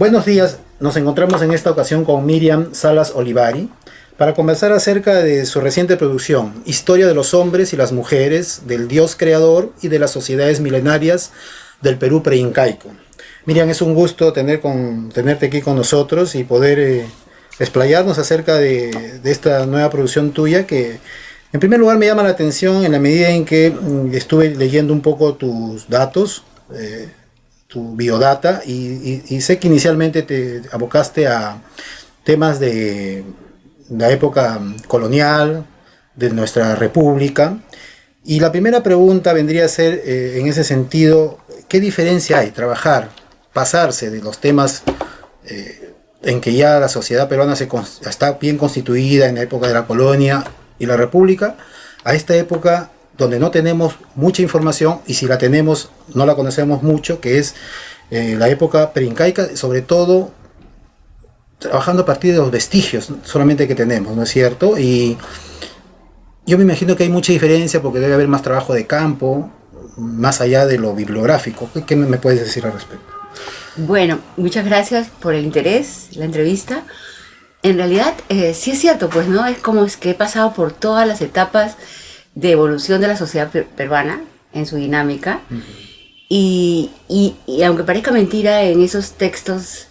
Buenos días, nos encontramos en esta ocasión con Miriam Salas Olivari para conversar acerca de su reciente producción, Historia de los hombres y las mujeres, del Dios creador y de las sociedades milenarias del Perú preincaico. Miriam, es un gusto tenerte aquí con nosotros y poder explayarnos acerca de esta nueva producción tuya que, en primer lugar, me llama la atención en la medida en que estuve leyendo un poco tus datos, tu biodata, y sé que inicialmente te abocaste a temas de la época colonial, de nuestra república. Y la primera pregunta vendría a ser, en ese sentido, ¿qué diferencia hay pasarse de los temas en que ya la sociedad peruana está bien constituida en la época de la colonia y la república, a esta época donde no tenemos mucha información, y si la tenemos no la conocemos mucho, que es la época preincaica, sobre todo trabajando a partir de los vestigios solamente que tenemos, ¿no es cierto? Y yo me imagino que hay mucha diferencia porque debe haber más trabajo de campo, más allá de lo bibliográfico. ¿Qué me puedes decir al respecto? Bueno, muchas gracias por el interés, la entrevista. En realidad, sí es cierto, pues, ¿no? Es como es que he pasado por todas las etapas de evolución de la sociedad peruana en su dinámica. Uh-huh. Y aunque parezca mentira, en esos textos,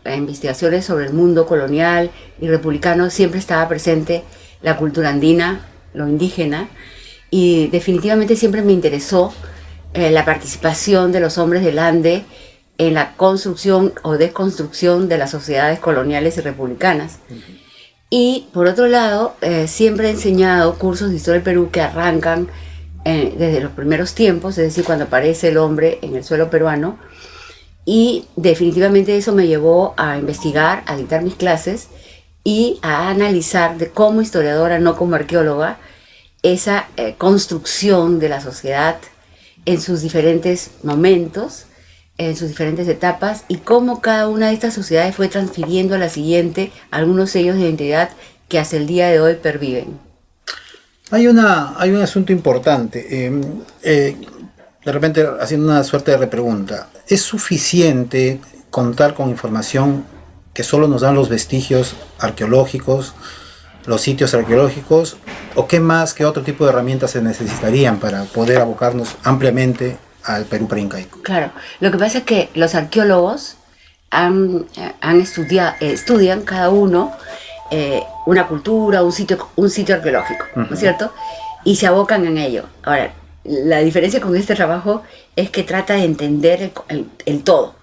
investigaciones sobre el mundo colonial y republicano, siempre estaba presente la cultura andina, lo indígena, y definitivamente siempre me interesó la participación de los hombres del Ande en la construcción o desconstrucción de las sociedades coloniales y republicanas. Uh-huh. Y por otro lado, siempre he enseñado cursos de historia del Perú que arrancan desde los primeros tiempos, es decir, cuando aparece el hombre en el suelo peruano, y definitivamente eso me llevó a investigar, a dictar mis clases y a analizar como historiadora, no como arqueóloga, esa construcción de la sociedad en sus diferentes momentos, en sus diferentes etapas, y cómo cada una de estas sociedades fue transfiriendo a la siguiente algunos sellos de identidad que hasta el día de hoy perviven. Hay un asunto importante, de repente haciendo una suerte de repregunta. ¿Es suficiente contar con información que solo nos dan los vestigios arqueológicos, los sitios arqueológicos, o qué más, qué otro tipo de herramientas se necesitarían para poder abocarnos ampliamente al Perú preincaico? Claro, lo que pasa es que los arqueólogos estudian cada uno una cultura, un sitio arqueológico, uh-huh, ¿no es cierto? Y se abocan en ello. Ahora, la diferencia con este trabajo es que trata de entender el todo.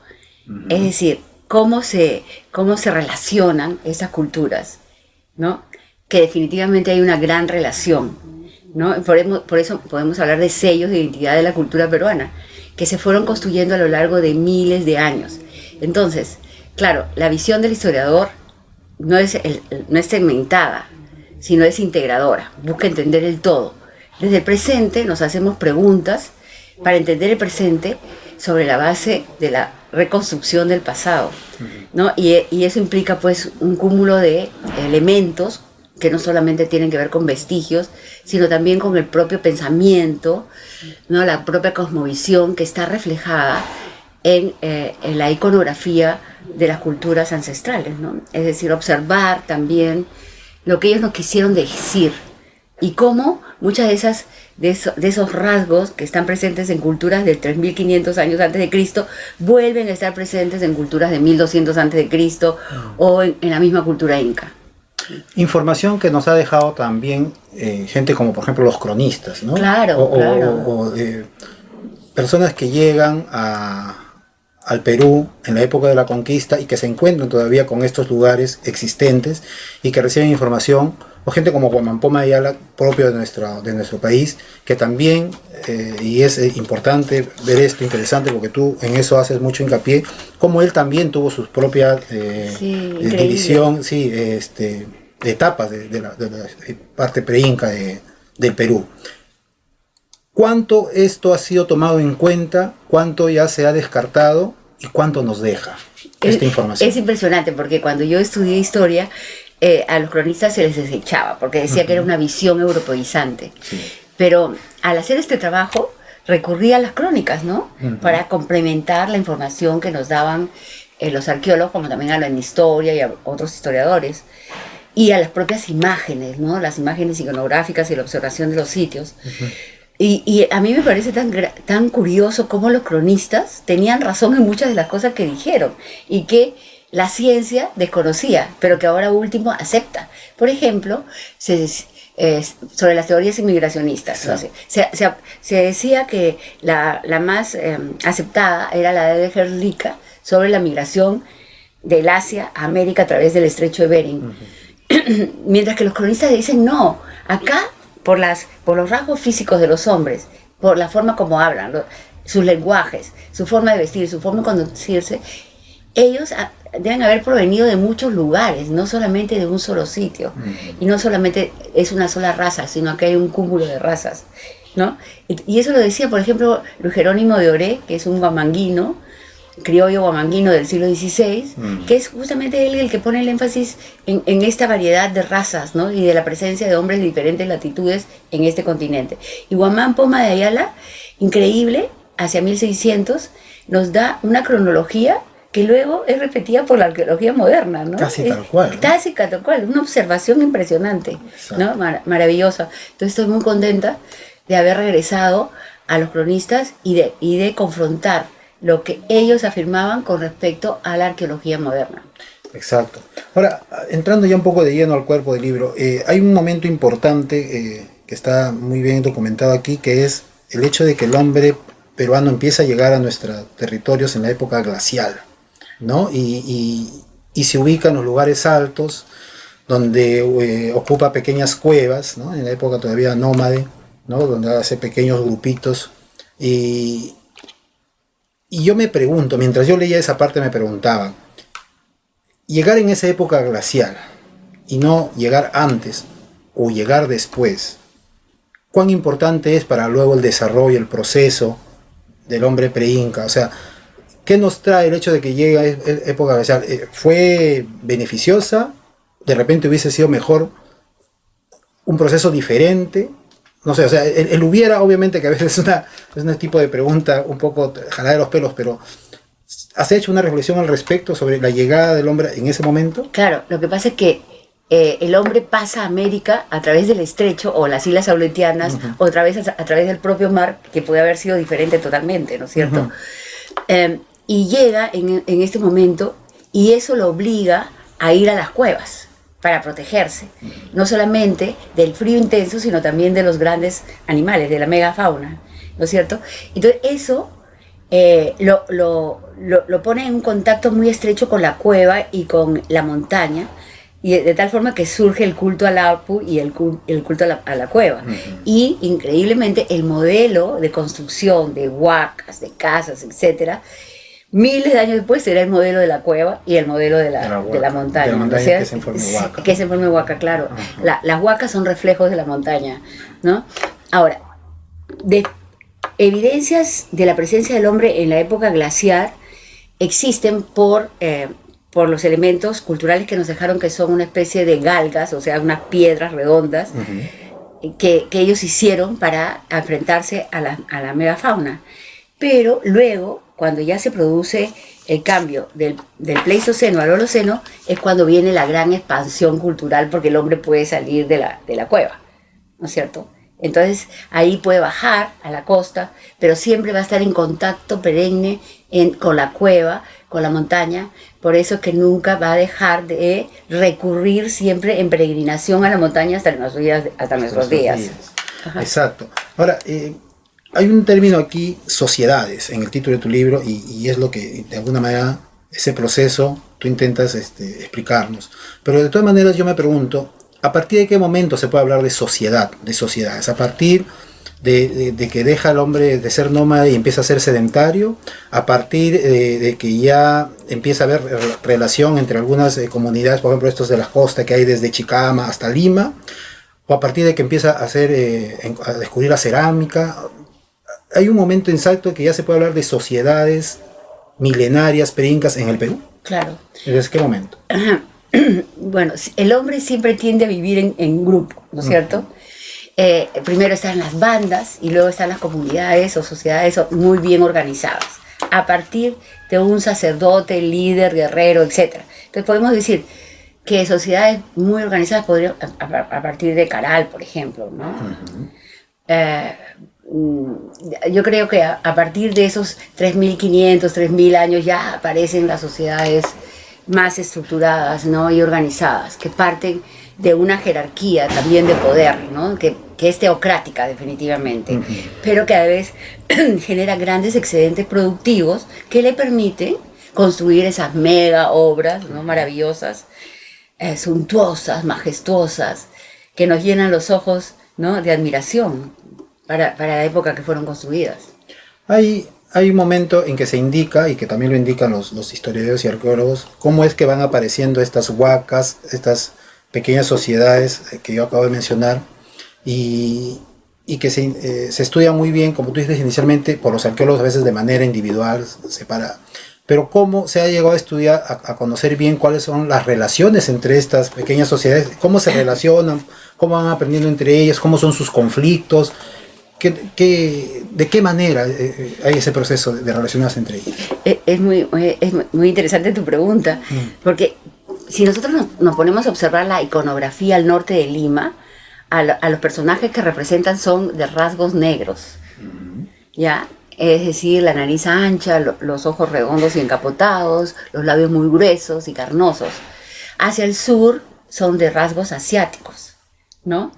Uh-huh. Es decir, cómo se relacionan esas culturas, ¿no? Que definitivamente hay una gran relación, ¿no? Por eso podemos hablar de sellos de identidad de la cultura peruana, que se fueron construyendo a lo largo de miles de años. Entonces, claro, la visión del historiador no es segmentada, sino es integradora, busca entender el todo. Desde el presente nos hacemos preguntas para entender el presente sobre la base de la reconstrucción del pasado, ¿no? Y eso implica pues un cúmulo de elementos que no solamente tienen que ver con vestigios, sino también con el propio pensamiento, ¿no? La propia cosmovisión que está reflejada en la iconografía de las culturas ancestrales, ¿no? Es decir, observar también lo que ellos nos quisieron decir y cómo muchas de esos rasgos que están presentes en culturas de 3.500 años antes de Cristo vuelven a estar presentes en culturas de 1.200 antes de Cristo o en la misma cultura inca. Información que nos ha dejado también gente como por ejemplo los cronistas, ¿no? Claro, claro. Personas que llegan al Perú en la época de la conquista y que se encuentran todavía con estos lugares existentes y que reciben información, o gente como Guamampoma Ayala, propio de nuestro país, que también, y es importante ver esto, interesante, porque tú en eso haces mucho hincapié, como él también tuvo sus propias división, sí, etapas de la parte preinca del Perú. ¿Cuánto esto ha sido tomado en cuenta? ¿Cuánto ya se ha descartado? ¿Y cuánto nos deja esta información? Es impresionante porque cuando yo estudié historia, a los cronistas se les desechaba porque decía, uh-huh, que era una visión europeizante. Sí. Pero al hacer este trabajo recurrí a las crónicas, ¿no? Uh-huh. Para complementar la información que nos daban los arqueólogos, como también a la historia y a otros historiadores, y a las propias imágenes, ¿no? Las imágenes iconográficas y la observación de los sitios. Y a mí me parece tan curioso cómo los cronistas tenían razón en muchas de las cosas que dijeron y que la ciencia desconocía, pero que ahora último acepta. Por ejemplo, sobre las teorías inmigracionistas. Sí. Se decía que la más aceptada era la de Herlicha sobre la migración del Asia a América a través del estrecho de Bering. Mientras que los cronistas dicen no, acá por los rasgos físicos de los hombres, por la forma como hablan, sus lenguajes, su forma de vestir, su forma de conducirse, ellos deben haber provenido de muchos lugares, no solamente de un solo sitio. Y no solamente es una sola raza, sino que hay un cúmulo de razas, ¿no? Y eso lo decía, por ejemplo, Luis Jerónimo de Oré, que es un guamanguino, criollo guamanguino del siglo XVI, que es justamente él el que pone el énfasis en esta variedad de razas, ¿no? Y de la presencia de hombres de diferentes latitudes en este continente. Y Guamán Poma de Ayala, increíble, hacia 1600, nos da una cronología que luego es repetida por la arqueología moderna, ¿no? Casi tal cual, ¿no? Casi tal cual, una observación impresionante, ¿no? Maravillosa. Entonces estoy muy contenta de haber regresado a los cronistas y de confrontar lo que ellos afirmaban con respecto a la arqueología moderna. Exacto. Ahora, entrando ya un poco de lleno al cuerpo del libro, hay un momento importante que está muy bien documentado aquí, que es el hecho de que el hombre peruano empieza a llegar a nuestros territorios en la época glacial, ¿no? Y se ubica en los lugares altos, donde ocupa pequeñas cuevas, ¿no? En la época todavía nómade, ¿no? Donde hace pequeños grupitos. Y yo me pregunto, mientras yo leía esa parte me preguntaba, llegar en esa época glacial y no llegar antes o llegar después, ¿cuán importante es para luego el desarrollo, el proceso del hombre pre-inca? O sea, ¿qué nos trae el hecho de que llegue a época glacial? ¿Fue beneficiosa? ¿De repente hubiese sido mejor un proceso diferente? No sé, o sea, el hubiera, obviamente que a veces es un tipo de pregunta un poco jalada de los pelos, pero ¿has hecho una reflexión al respecto sobre la llegada del hombre en ese momento? Claro, lo que pasa es que el hombre pasa a América a través del estrecho o las islas Aleutianas, o a través del propio mar, que puede haber sido diferente totalmente, ¿no es cierto? Y llega en este momento, y eso lo obliga a ir a las cuevas para protegerse, no solamente del frío intenso, sino también de los grandes animales, de la megafauna, ¿no es cierto? Entonces eso lo pone en un contacto muy estrecho con la cueva y con la montaña, y de tal forma que surge el culto al Apu y el culto a la cueva. Y increíblemente el modelo de construcción de huacas, de casas, etcétera, miles de años después será el modelo de la cueva y el modelo de la montaña. De la montaña, o sea, que es en forma de huaca. Que es en forma de huaca, claro. Las huacas son reflejos de la montaña, ¿no? Ahora, de evidencias de la presencia del hombre en la época glaciar existen por los elementos culturales que nos dejaron, que son una especie de galgas, o sea, unas piedras redondas, que ellos hicieron para enfrentarse a la megafauna. Pero luego, cuando ya se produce el cambio del Pleistoceno al Holoceno, es cuando viene la gran expansión cultural, porque el hombre puede salir de la cueva, ¿no es cierto? Entonces ahí puede bajar a la costa, pero siempre va a estar en contacto perenne con la cueva, con la montaña. Por eso es que nunca va a dejar de recurrir siempre en peregrinación a la montaña hasta nuestros días. Exacto. Ahora, hay un término aquí, sociedades, en el título de tu libro, y es lo que, de alguna manera, ese proceso tú intentas explicarnos. Pero de todas maneras yo me pregunto, ¿a partir de qué momento se puede hablar de sociedades? ¿A partir de que deja el hombre de ser nómade y empieza a ser sedentario? ¿A partir de que ya empieza a haber relación entre algunas comunidades, por ejemplo, estos de la costa que hay desde Chicama hasta Lima? ¿O a partir de que empieza a descubrir la cerámica? ¿Hay un momento exacto que ya se puede hablar de sociedades milenarias, pre-incas en el Perú? Claro. ¿Desde qué momento? Bueno, el hombre siempre tiende a vivir en grupo, ¿no es cierto? Primero están las bandas y luego están las comunidades o sociedades muy bien organizadas. a partir de un sacerdote, líder, guerrero, etc. Entonces podemos decir que sociedades muy organizadas podrían, a partir de Caral, por ejemplo, ¿no? Yo creo que a partir de esos 3.500, 3.000 años ya aparecen las sociedades más estructuradas, ¿no? Y organizadas, que parten de una jerarquía también de poder, ¿no? Que es teocrática definitivamente, pero que a veces genera grandes excedentes productivos que le permiten construir esas mega obras, ¿no? Maravillosas, suntuosas, majestuosas, que nos llenan los ojos, ¿no? De admiración para la época que fueron construidas. Hay un momento en que se indica, y que también lo indican los historiadores y arqueólogos, cómo es que van apareciendo estas huacas, estas pequeñas sociedades que yo acabo de mencionar, y que se estudia muy bien, como tú dices inicialmente, por los arqueólogos a veces de manera individual, separada. Pero cómo se ha llegado a estudiar, a conocer bien cuáles son las relaciones entre estas pequeñas sociedades, cómo se relacionan, cómo van aprendiendo entre ellas, cómo son sus conflictos, de qué manera hay ese proceso de relacionarse entre ellas. Es muy interesante tu pregunta, porque si nosotros nos ponemos a observar la iconografía al norte de Lima, a los personajes que representan son de rasgos negros, ¿ya? Es decir, la nariz ancha, los ojos redondos y encapotados, los labios muy gruesos y carnosos. Hacia el sur son de rasgos asiáticos, ¿no?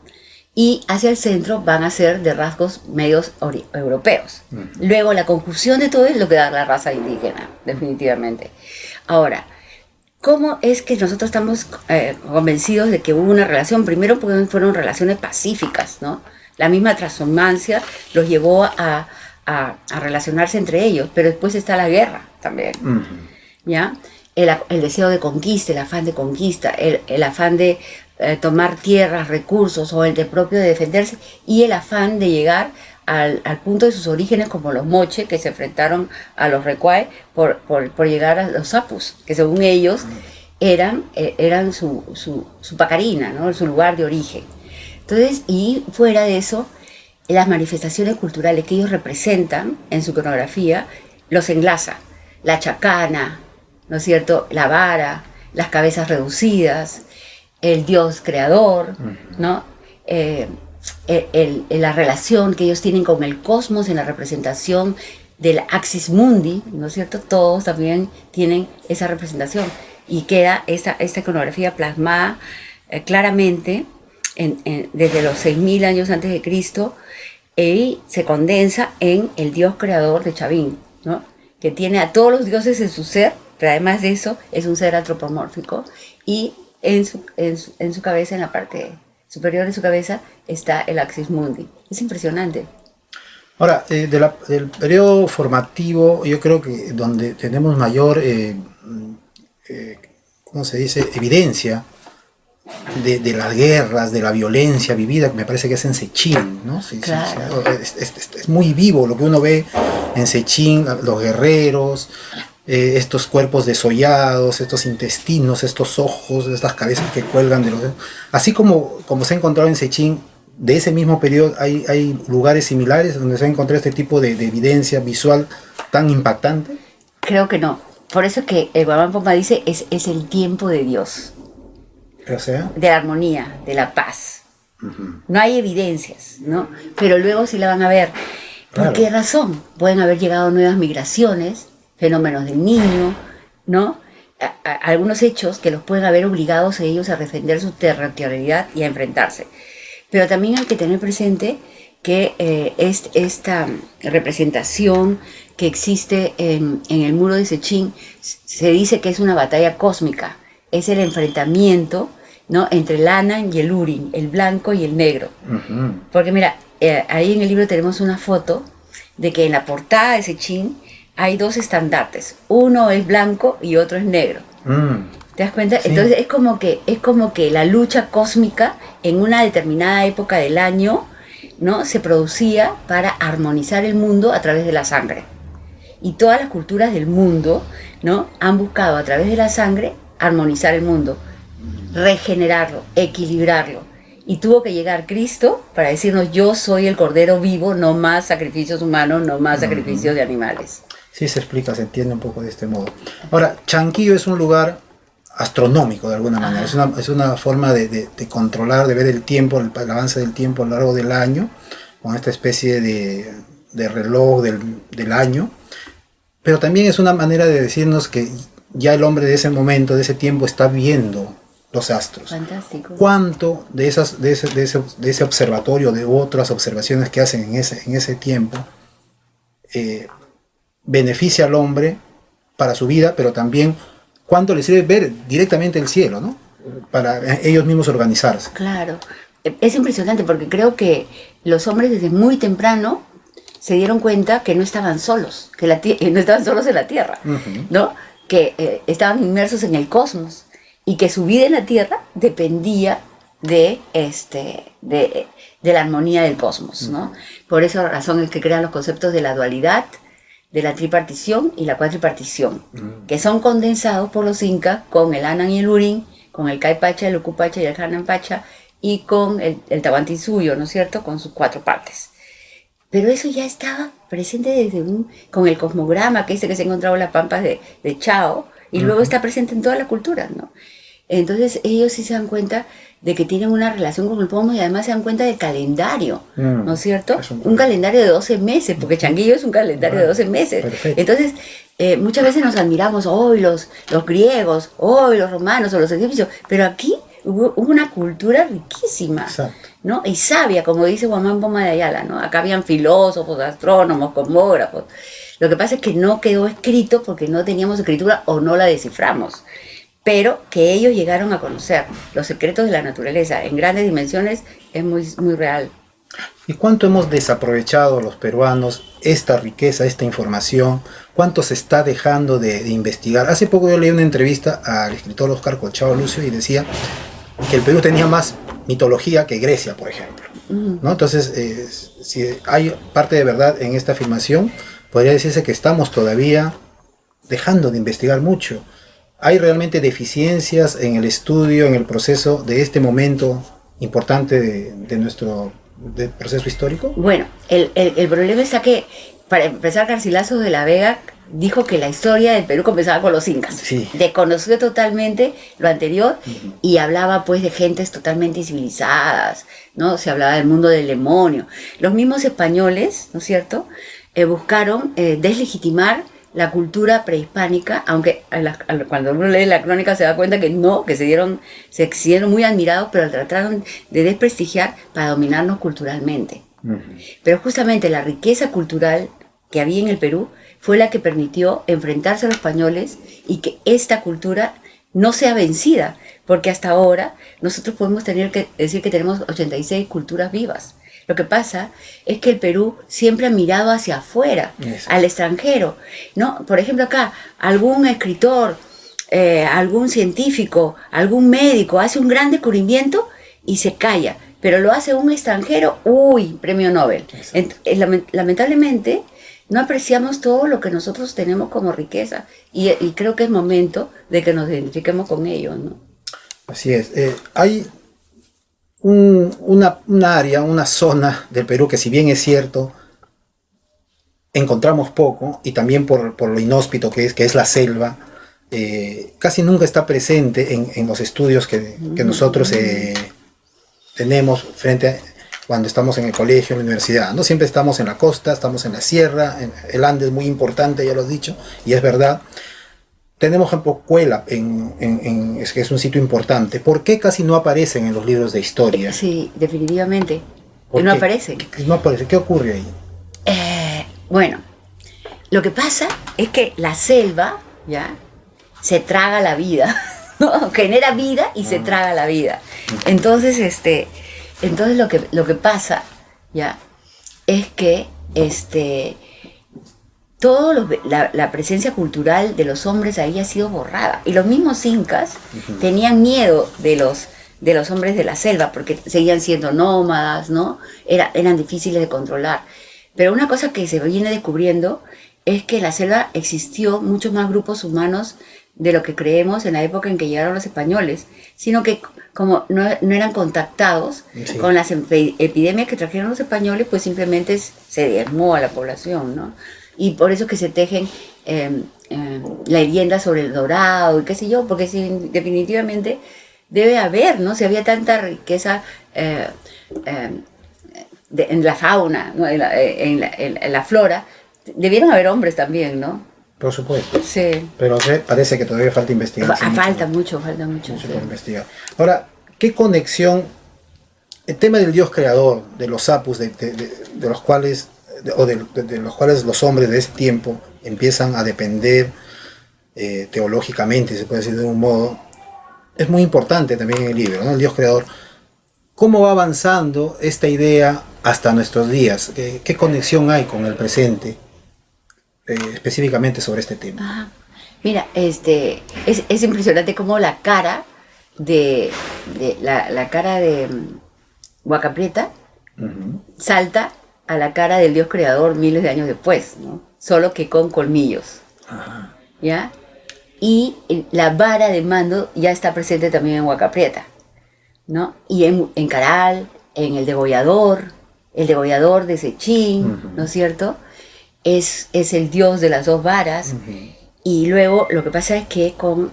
Y hacia el centro van a ser de rasgos medios europeos. Luego la conjunción de todo es lo que da la raza indígena, definitivamente. Ahora, ¿cómo es que nosotros estamos convencidos de que hubo una relación? Primero porque fueron relaciones pacíficas, ¿no? La misma transhumancia los llevó a relacionarse entre ellos, pero después está la guerra también, ¿ya? El deseo de conquista, el afán de conquista, el afán de tomar tierras, recursos, o el de propio de defenderse, y el afán de llegar al punto de sus orígenes, como los moche, que se enfrentaron a los recuay por llegar a los apus, que según ellos eran su pacarina, ¿no? Su lugar de origen. Entonces, y fuera de eso, las manifestaciones culturales que ellos representan en su iconografía los enlaza. La chacana, ¿no es cierto? La vara, las cabezas reducidas, el dios creador, ¿no? La relación que ellos tienen con el cosmos en la representación del Axis Mundi, ¿no es cierto? Todos también tienen esa representación y queda esta iconografía plasmada claramente desde los 6.000 años antes de Cristo, y se condensa en el dios creador de Chavín, ¿no? Que tiene a todos los dioses en su ser, pero además de eso es un ser antropomórfico, y en su cabeza, en la parte superior de su cabeza, está el Axis Mundi. Es impresionante. Ahora, del periodo formativo, yo creo que donde tenemos mayor, ¿cómo se dice?, evidencia de las guerras, de la violencia vivida, me parece que es en Sechín, ¿no? Claro. Es muy vivo lo que uno ve en Sechín, los guerreros, estos cuerpos desollados, estos intestinos, estos ojos, estas cabezas que cuelgan de los dedos. Así como se ha encontrado en Sechín, de ese mismo periodo hay lugares similares donde se ha encontrado este tipo de evidencia visual tan impactante. Creo que no. Por eso es que el Guamán Pompa dice es el tiempo de Dios. O sea, de la armonía, de la paz. No hay evidencias, ¿no? Pero luego sí la van a ver. ¿Por claro. qué razón? Pueden haber llegado nuevas migraciones, fenómenos del Niño, ¿no? Algunos hechos que los pueden haber obligados a ellos a defender su territorialidad y a enfrentarse. Pero también hay que tener presente que esta representación que existe en el muro de Sechín se dice que es una batalla cósmica. Es el enfrentamiento, ¿no?, entre el Anan y el Urin, el blanco y el negro. Porque mira, ahí en el libro tenemos una foto de que en la portada de Sechín hay dos estandartes. Uno es blanco y otro es negro. ¿Te das cuenta? Sí. Entonces es como que la lucha cósmica en una determinada época del año, ¿no?, se producía para armonizar el mundo a través de la sangre. Y todas las culturas del mundo, ¿no?, han buscado a través de la sangre armonizar el mundo, regenerarlo, equilibrarlo. Y tuvo que llegar Cristo para decirnos: yo soy el Cordero vivo, no más sacrificios humanos, no más sacrificios de animales. Sí se explica, se entiende un poco de este modo. Ahora, Chanquillo es un lugar astronómico de alguna manera, es una forma de controlar, de ver el tiempo, el avance del tiempo a lo largo del año, con esta especie de reloj del año, pero también es una manera de decirnos que ya el hombre de ese momento, de ese tiempo, está viendo los astros. Fantástico. ¿Cuánto de ese observatorio, de otras observaciones que hacen en ese tiempo, beneficia al hombre para su vida, pero también cuánto le sirve ver directamente el cielo, ¿no? Para ellos mismos organizarse? Claro, es impresionante porque creo que los hombres desde muy temprano se dieron cuenta que no estaban solos, que no estaban solos en la Tierra, ¿no? Que estaban inmersos en el cosmos y que su vida en la Tierra dependía de la armonía del cosmos, ¿no? Por esa razón es que crean los conceptos de la dualidad, de la tripartición y la cuatripartición, que son condensados por los incas con el Anan y el Urín, con el Caipacha, el Ucupacha y el Hananpacha, y con el Tahuantinsuyo, ¿no es cierto?, con sus 4 partes. Pero eso ya estaba presente con el cosmograma, que se encontraba en las pampas de Chao, y luego está presente en toda la cultura, ¿no? Entonces ellos sí se dan cuenta de que tienen una relación con el cosmos y además se dan cuenta del calendario, ¿no es cierto? Un calendario de 12 meses, porque Chanquillo es un calendario de 12 meses. Perfecto. Entonces, muchas veces nos admiramos, hoy los griegos, hoy los romanos o los egipcios, pero aquí hubo una cultura riquísima, ¿no? Y sabia, como dice Guamán Poma de Ayala, ¿no? Acá habían filósofos, astrónomos, cosmógrafos. Lo que pasa es que no quedó escrito porque no teníamos escritura o no la desciframos. Pero que ellos llegaron a conocer los secretos de la naturaleza en grandes dimensiones es muy, muy real. ¿Y cuánto hemos desaprovechado los peruanos esta riqueza, esta información? ¿Cuánto se está dejando de investigar? Hace poco yo leí una entrevista al escritor Oscar Colchado Lucio y decía que el Perú tenía más mitología que Grecia, por ejemplo, ¿no? Entonces, si hay parte de verdad en esta afirmación, podría decirse que estamos todavía dejando de investigar mucho. ¿Hay realmente deficiencias en el estudio, en el proceso de este momento importante de nuestro proceso histórico? Bueno, el problema está que, para empezar, Garcilaso de la Vega dijo que la historia del Perú comenzaba con los incas. Sí. Desconoció totalmente lo anterior y hablaba pues de gentes totalmente civilizadas, ¿no? Se hablaba del mundo del demonio. Los mismos españoles, ¿no es cierto?, buscaron deslegitimar la cultura prehispánica, aunque cuando uno lee la crónica se da cuenta que no, que se hicieron muy admirados, pero trataron de desprestigiar para dominarnos culturalmente. Pero justamente la riqueza cultural que había en el Perú fue la que permitió enfrentarse a los españoles y que esta cultura no sea vencida, porque hasta ahora nosotros podemos tener que decir que tenemos 86 culturas vivas. Lo que pasa es que el Perú siempre ha mirado hacia afuera, al extranjero, ¿no? Por ejemplo, acá, algún escritor, algún científico, algún médico hace un gran descubrimiento y se calla, pero lo hace un extranjero, ¡uy! Premio Nobel. Lamentablemente, no apreciamos todo lo que nosotros tenemos como riqueza y creo que es momento de que nos identifiquemos con ello, ¿no? Así es. Hay una área, una zona del Perú que, si bien es cierto, encontramos poco, y también por lo inhóspito que es la selva, casi nunca está presente en los estudios que nosotros tenemos cuando estamos en el colegio, en la universidad, ¿no? Siempre estamos en la costa, estamos en la sierra, el Ande es muy importante, ya lo he dicho, y es verdad. Tenemos, por ejemplo, Cuela, que es un sitio importante. ¿Por qué casi no aparecen en los libros de historia? Sí, definitivamente. No aparecen. No aparece. ¿Qué ocurre ahí? Bueno, lo que pasa es que la selva, ¿ya?, se traga la vida, ¿no? Genera vida y se traga la vida. Entonces, lo que pasa, ¿ya?, es que la presencia cultural de los hombres ahí ha sido borrada. Y los mismos incas tenían miedo de los hombres de la selva, porque seguían siendo nómadas, ¿no? Eran difíciles de controlar. Pero una cosa que se viene descubriendo es que en la selva existió muchos más grupos humanos de lo que creemos en la época en que llegaron los españoles, sino que como no eran contactados con las epidemias que trajeron los españoles, pues simplemente se diezmó a la población, ¿no? Y por eso que se tejen leyendas sobre el dorado y qué sé yo, porque sí, definitivamente debe haber, ¿no? Si había tanta riqueza en la fauna, ¿no? En la flora, debieron haber hombres también, ¿no? Por supuesto. Sí. Pero parece que todavía falta investigación. Falta mucho. Mucho Sí. por investigar. Ahora, ¿qué conexión, el tema del Dios creador, de los apus, de los cuales, de los cuales los hombres de ese tiempo empiezan a depender teológicamente, se puede decir de un modo, es muy importante también en el libro, ¿no? El Dios creador. ¿Cómo va avanzando esta idea hasta nuestros días? ¿Qué conexión hay con el presente, específicamente sobre este tema? Ajá. Mira, es impresionante cómo la cara la cara de Huaca Prieta salta a la cara del Dios creador miles de años después, ¿no? Solo que con colmillos. Ajá. ¿Ya? Y la vara de mando ya está presente también en Huaca Prieta, ¿no? Y en Caral, en el degollador de Sechín, ¿no es cierto? Es el dios de las dos varas. Y luego lo que pasa es que con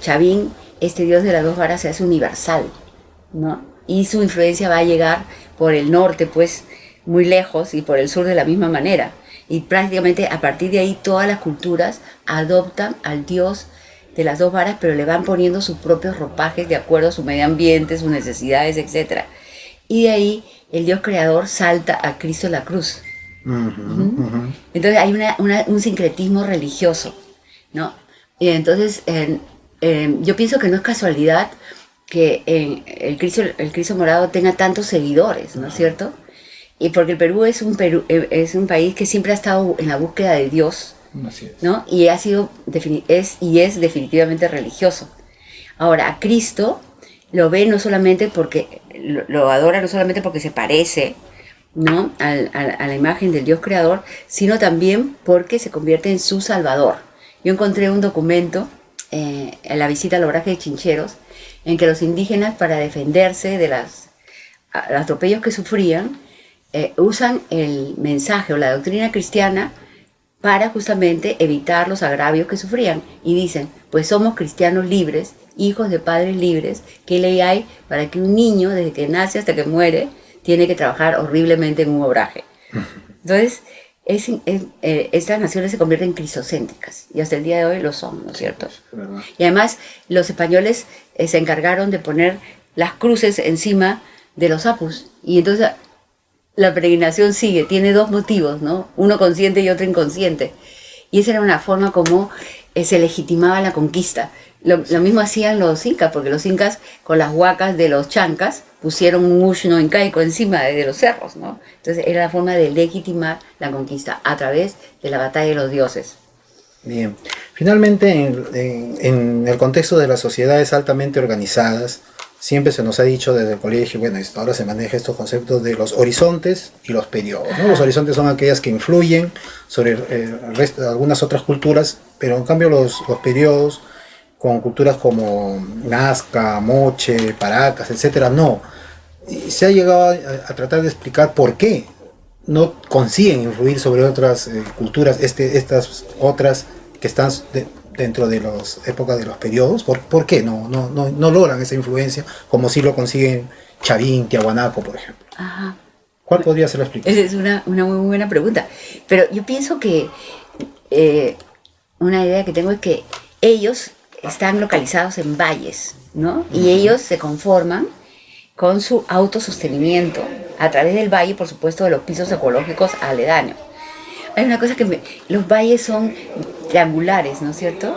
Chavín, este dios de las dos varas se hace universal, ¿no? Y su influencia va a llegar por el norte, pues, muy lejos, y por el sur de la misma manera. Y prácticamente a partir de ahí todas las culturas adoptan al dios de las dos varas, pero le van poniendo sus propios ropajes de acuerdo a su medio ambiente, sus necesidades, etc. Y de ahí el Dios creador salta a Cristo en la cruz. Entonces hay un sincretismo religioso, ¿no? Y entonces yo pienso que no es casualidad que el Cristo morado tenga tantos seguidores, ¿no es cierto? Y porque el Perú es un país que siempre ha estado en la búsqueda de Dios, ¿no? Y es definitivamente religioso. Ahora, a Cristo lo ve no solamente porque lo adora, no solamente porque se parece, ¿no? a la imagen del Dios creador, sino también porque se convierte en su salvador. Yo encontré un documento en la visita al obraje de Chincheros, en que los indígenas, para defenderse de los atropellos que sufrían, usan el mensaje o la doctrina cristiana para justamente evitar los agravios que sufrían. Y dicen, pues somos cristianos libres, hijos de padres libres, ¿qué ley hay para que un niño, desde que nace hasta que muere, tiene que trabajar horriblemente en un obraje? Entonces, estas naciones se convierten en cristocéntricas, y hasta el día de hoy lo son, ¿no es cierto? Y además, los españoles se encargaron de poner las cruces encima de los apus, y entonces la peregrinación sigue, tiene dos motivos, ¿no? Uno consciente y otro inconsciente. Y esa era una forma como se legitimaba la conquista. Lo mismo hacían los incas, porque los incas con las huacas de los chancas pusieron un ushno incaico encima de los cerros, ¿no? Entonces era la forma de legitimar la conquista a través de la batalla de los dioses. Bien. Finalmente, en el contexto de las sociedades altamente organizadas, siempre se nos ha dicho desde el colegio, bueno, ahora se maneja estos conceptos de los horizontes y los periodos, ¿no? Los horizontes son aquellas que influyen sobre el resto de algunas otras culturas, pero en cambio los periodos, con culturas como Nazca, Moche, Paracas, etcétera, no. Y se ha llegado a tratar de explicar por qué no consiguen influir sobre otras culturas, estas otras que están dentro de las épocas de los periodos. ¿Por qué no logran esa influencia como si lo consiguen Chavín, Tiahuanaco, por ejemplo? Ajá. ¿Cuál podría ser la explicación? Esa es una muy buena pregunta. Pero yo pienso que una idea que tengo es que ellos están localizados en valles, ¿no? Y ellos se conforman con su autosostenimiento a través del valle, por supuesto, de los pisos ecológicos aledaños. Hay una cosa que los valles son triangulares, ¿no es cierto?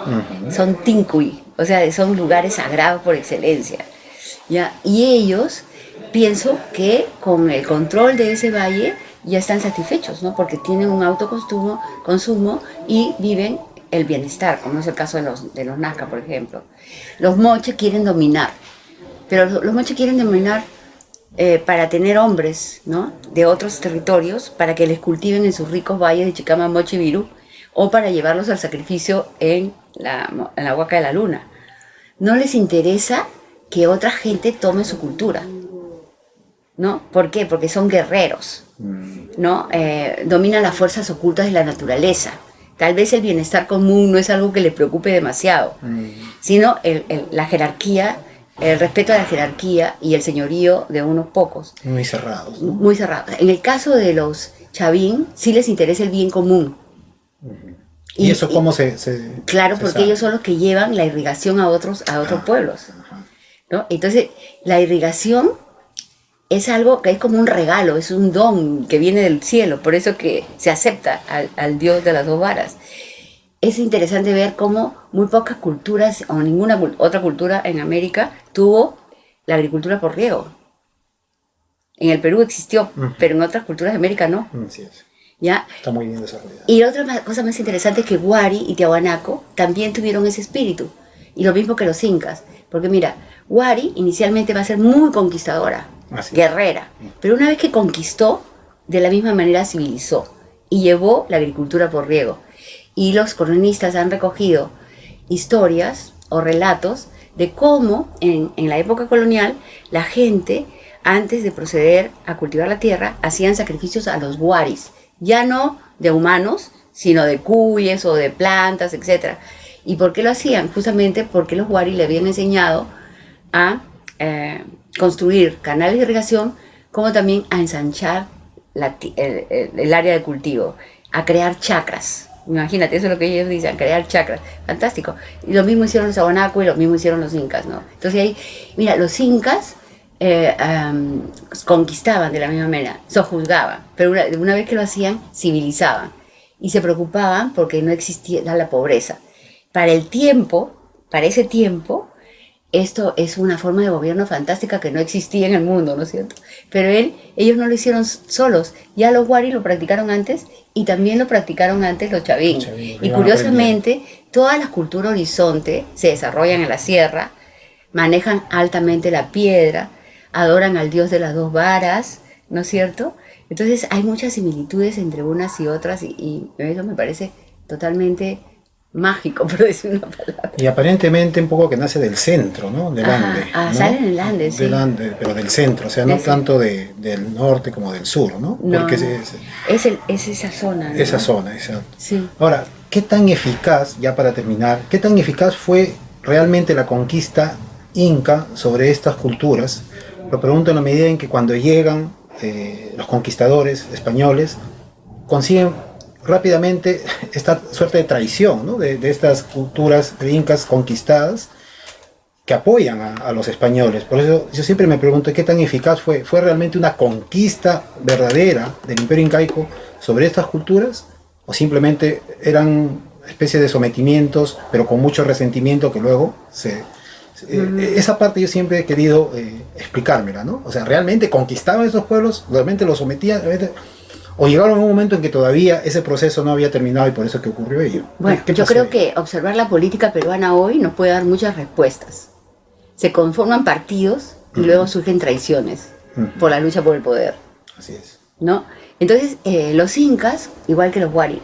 Son tincuy, o sea, son lugares sagrados por excelencia, ¿ya? Y ellos, pienso que con el control de ese valle ya están satisfechos, ¿no? Porque tienen un autoconsumo y viven el bienestar, como es el caso de los Nazca, por ejemplo. Los moches quieren dominar, pero los moches quieren dominar para tener hombres, ¿no? De otros territorios, para que les cultiven en sus ricos valles de Chicama, Moche y Virú, o para llevarlos al sacrificio en la Huaca de la Luna. No les interesa que otra gente tome su cultura. ¿no? ¿Por qué? Porque son guerreros, ¿no? Dominan las fuerzas ocultas de la naturaleza. Tal vez el bienestar común no es algo que le preocupe demasiado, sino la jerarquía, el respeto a la jerarquía y el señorío de unos pocos. Muy cerrados, ¿no? Muy cerrados. En el caso de los chavín, sí les interesa el bien común. ¿Y eso cómo se claro, se porque sabe? ellos son los que llevan la irrigación a otros pueblos, ¿no? Entonces, la irrigación es algo que es como un regalo, es un don que viene del cielo, por eso que se acepta al Dios de las dos varas. Es interesante ver cómo muy pocas culturas o ninguna otra cultura en América tuvo la agricultura por riego. En el Perú existió, pero en otras culturas de América no. Sí es. ¿Ya? Está muy bien desarrollado. Y otra cosa más interesante es que Huari y Tiahuanaco también tuvieron ese espíritu. Y lo mismo que los incas. Porque mira, Huari inicialmente va a ser muy conquistadora, guerrera. Pero una vez que conquistó, de la misma manera civilizó y llevó la agricultura por riego. Y los cronistas han recogido historias o relatos de cómo en la época colonial la gente, antes de proceder a cultivar la tierra, hacían sacrificios a los huaris. Ya no de humanos, sino de cuyes o de plantas, etc. ¿Y por qué lo hacían? Justamente porque los huaris le habían enseñado a construir canales de irrigación, como también a ensanchar el área de cultivo, a crear chacras. Imagínate, eso es lo que ellos dicen, crear chacras. Fantástico. Y lo mismo hicieron los Tiahuanaco y lo mismo hicieron los incas, ¿no? Entonces ahí, mira, los incas conquistaban de la misma manera, sojuzgaban, pero una vez que lo hacían, civilizaban y se preocupaban porque no existía la pobreza. Para ese tiempo, esto es una forma de gobierno fantástica que no existía en el mundo, ¿no es cierto? Pero ellos no lo hicieron solos, ya los huaris lo practicaron antes y también lo practicaron antes los chavín. Y curiosamente, todas las culturas horizonte se desarrollan en la sierra, manejan altamente la piedra, adoran al Dios de las dos varas, ¿no es cierto? Entonces hay muchas similitudes entre unas y otras y eso me parece totalmente mágico, por decir una palabra. Y aparentemente un poco que nace del centro, ¿no? Del Ande. ¿no? Sale en el Ande, sí. Del Ande, pero del centro, o sea, no tanto del norte como del sur, ¿no? Porque es esa zona, ¿no? Esa zona, exacto. Sí. Ahora, ¿qué tan eficaz, ya para terminar, qué tan eficaz fue realmente la conquista inca sobre estas culturas? Lo pregunto en la medida en que cuando llegan los conquistadores españoles, consiguen rápidamente esta suerte de traición, ¿no? de estas culturas de incas conquistadas que apoyan a los españoles. Por eso yo siempre me pregunto qué tan eficaz fue realmente una conquista verdadera del Imperio Incaico sobre estas culturas, o simplemente eran especies de sometimientos, pero con mucho resentimiento que luego esa parte yo siempre he querido explicármela, ¿no? O sea, ¿realmente conquistaban esos pueblos? ¿Realmente los sometían? ¿O llegaron a un momento en que todavía ese proceso no había terminado y por eso que ocurrió ello? Bueno, yo creo que observar la política peruana hoy nos puede dar muchas respuestas. Se conforman partidos y luego surgen traiciones por la lucha por el poder. Así es. ¿No? Entonces, los incas, igual que los huari,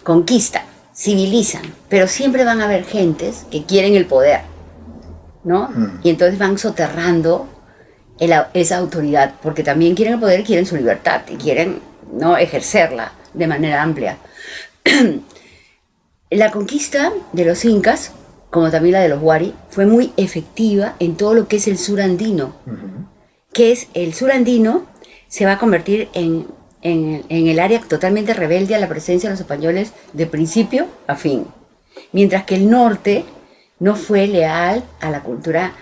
conquistan, civilizan, pero siempre van a haber gentes que quieren el poder, ¿no? Y entonces van soterrando esa autoridad, porque también quieren el poder, quieren su libertad y quieren, ¿no?, ejercerla de manera amplia. La conquista de los incas, como también la de los huari, fue muy efectiva en todo lo que es el sur andino. Que es el sur andino se va a convertir en el área totalmente rebelde a la presencia de los españoles de principio a fin, mientras que el norte no fue leal a la cultura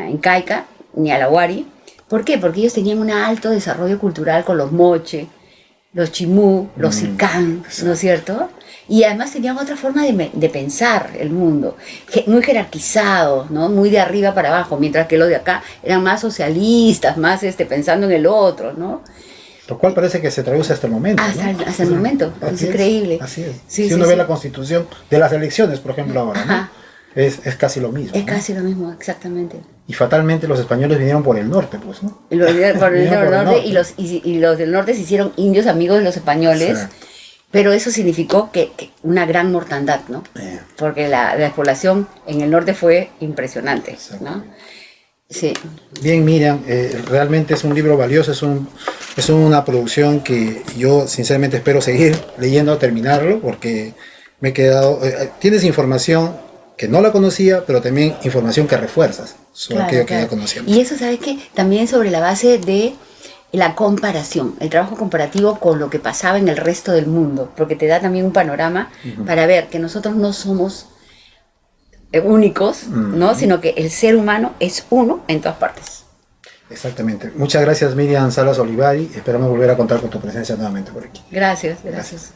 incaica ni a la huari. ¿Por qué? Porque ellos tenían un alto desarrollo cultural con los moche, los chimú, los sicán, ¿no es cierto? Y además tenían otra forma de pensar el mundo, muy jerarquizados, ¿no? Muy de arriba para abajo, mientras que los de acá eran más socialistas, más pensando en el otro, ¿no? Lo cual parece que se traduce hasta el momento. Hasta el momento, es increíble. Así es. Sí, si uno ve la constitución de las elecciones, por ejemplo, ahora, ¿no? Es casi lo mismo. Es casi lo mismo, exactamente. Y fatalmente los españoles vinieron por el norte, pues, ¿no? Por el norte. Y los del norte se hicieron indios amigos de los españoles, pero eso significó que una gran mortandad, ¿no? Porque la despoblación en el norte fue impresionante, ¿no? Sí. Bien, Miriam, realmente es un libro valioso, es una producción que yo sinceramente espero seguir leyendo, terminarlo, porque me he quedado... tienes información que no la conocía, pero también información que refuerzas sobre Claro, aquello que claro. ya conocíamos. Y eso, ¿sabes qué? También sobre la base de la comparación, el trabajo comparativo con lo que pasaba en el resto del mundo, porque te da también un panorama para ver que nosotros no somos únicos, ¿no? Sino que el ser humano es uno en todas partes. Exactamente. Muchas gracias, Miriam Salas Olivari. Esperamos volver a contar con tu presencia nuevamente por aquí. Gracias, gracias.